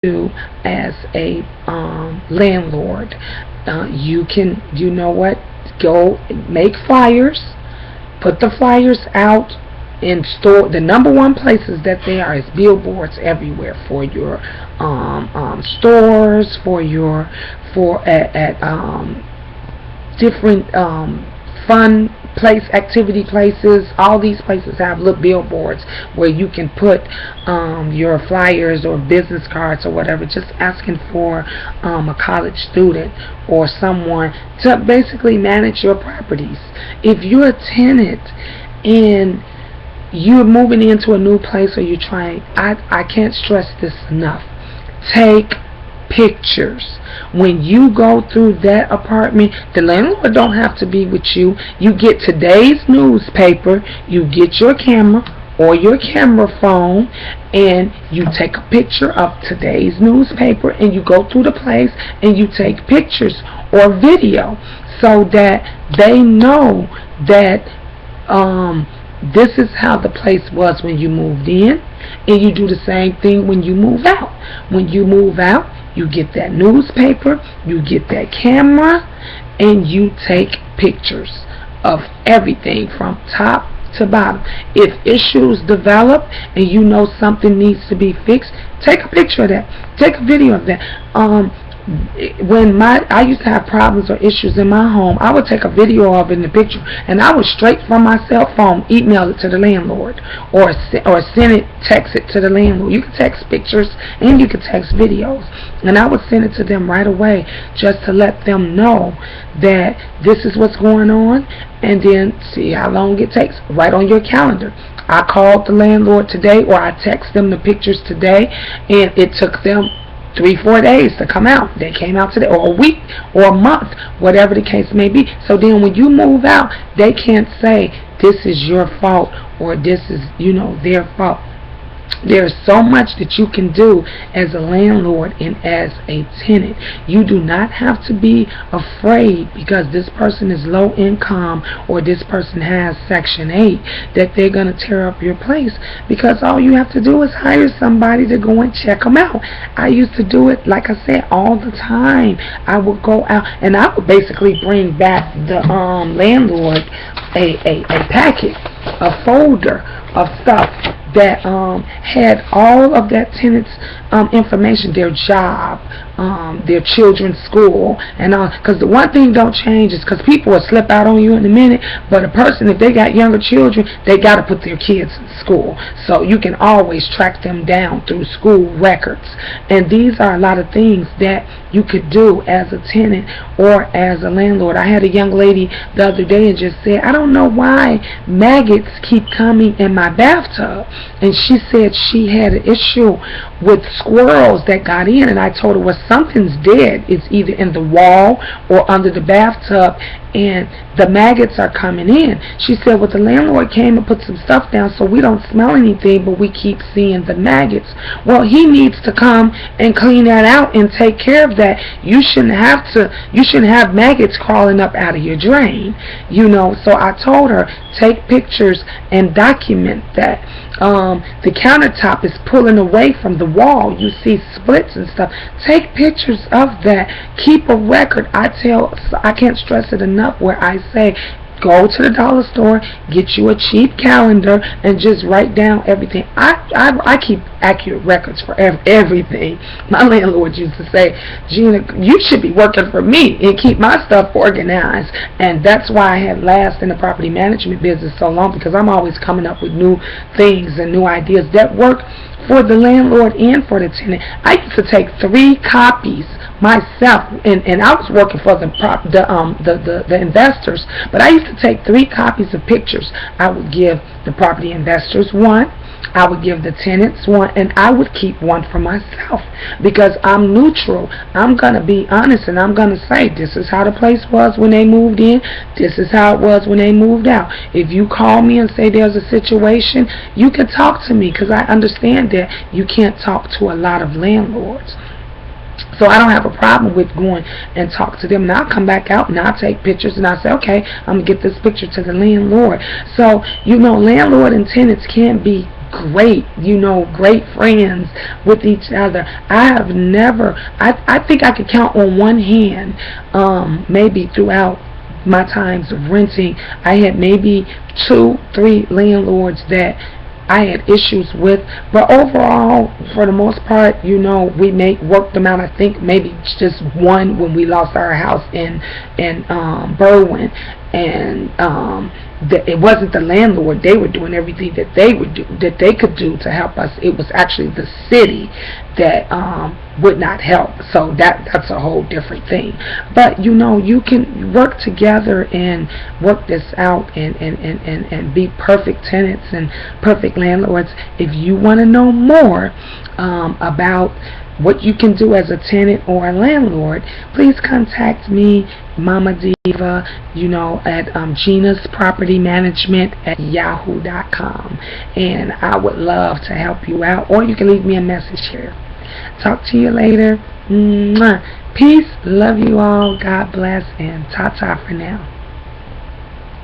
do as a landlord. You can, you know what, go make flyers, put the flyers out in store. The number one places that they are is billboards everywhere for your stores, for your at different fun activity places. All these places have little billboards where you can put your flyers or business cards or whatever, just asking for a college student or someone to basically manage your properties. If you're a tenant and you're moving into a new place or you're trying, I can't stress this enough, take pictures. When you go through that apartment, the landlord don't have to be with you. You get today's newspaper, you get your camera or your camera phone, and you take a picture of today's newspaper, and you go through the place and you take pictures or video so that they know that this is how the place was when you moved in, and you do the same thing when you move out. When you move out, you get that newspaper, you get that camera, and you take pictures of everything from top to bottom. If issues develop and you know something needs to be fixed, take a picture of that. Take a video of that. When I used to have problems or issues in my home, I would take a video of it in the picture, and I would straight from my cell phone email it to the landlord, or send it, text it to the landlord. You can text pictures and you can text videos, and I would send it to them right away just to let them know that this is what's going on, and then see how long it takes right on your calendar. I called the landlord today, or I text them the pictures today, and it took them 3-4 days to come out. They came out today, or a week, or a month, whatever the case may be. So then when you move out, they can't say this is your fault or this is, their fault. There's so much that you can do as a landlord and as a tenant. You do not have to be afraid because this person is low income or this person has Section 8 that they're going to tear up your place, because all you have to do is hire somebody to go and check them out. I used to do it, like I said, all the time. I would go out and I would basically bring back the landlord a packet, a folder of stuff that had all of that tenant's information, their job, their children's school, and all. Because the one thing don't change is because people will slip out on you in a minute, but a person, if they got younger children, they got to put their kids in school. So you can always track them down through school records. And these are a lot of things that you could do as a tenant or as a landlord. I had a young lady the other day and just said, I don't know why maggots keep coming in my bathtub. And she said she had an issue with squirrels that got in, and I told her, well, something's dead. It's either in the wall or under the bathtub, and the maggots are coming in. She said, well, the landlord came and put some stuff down so we don't smell anything, but we keep seeing the maggots. Well, he needs to come and clean that out and take care of that. You shouldn't have maggots crawling up out of your drain, So I told her, take pictures and document that. The countertop is pulling away from the wall. You see splits and stuff. Take pictures of that. Keep a record. I can't stress it enough where I say, go to the dollar store, get you a cheap calendar, and just write down everything. I keep accurate records for everything. My landlord used to say, Gina, you should be working for me and keep my stuff organized. And that's why I had lasted in the property management business so long, because I'm always coming up with new things and new ideas that work for the landlord and for the tenant. I used to take 3 copies myself, and I was working for the investors, but I used to take 3 copies of pictures. I would give the property investors one, I would give the tenants one, and I would keep one for myself, because I'm neutral. I'm going to be honest, and I'm going to say, this is how the place was when they moved in, this is how it was when they moved out. If you call me and say there's a situation, you can talk to me, because I understand that you can't talk to a lot of landlords. So I don't have a problem with going and talk to them. And I'll come back out and I'll take pictures and I'll say, okay, I'm going to get this picture to the landlord. So, landlord and tenants can be great, great friends with each other. I think I could count on one hand, maybe throughout my times of renting, I had maybe 2-3 landlords that I had issues with, but overall, for the most part, we worked them out. I think maybe just one when we lost our house in Berwyn, and it wasn't the landlord. They were doing everything that they could do to help us. It was actually the city that would not help. So that's a whole different thing. But you can work together and work this out and be perfect tenants and perfect landlords. If you want to know more about what you can do as a tenant or a landlord, please contact me, Momma Diva, at Gina's Property Management at yahoo.com, and I would love to help you out, or you can leave me a message here. Talk to you later. Mwah. Peace, love you all, God bless, and ta-ta for now.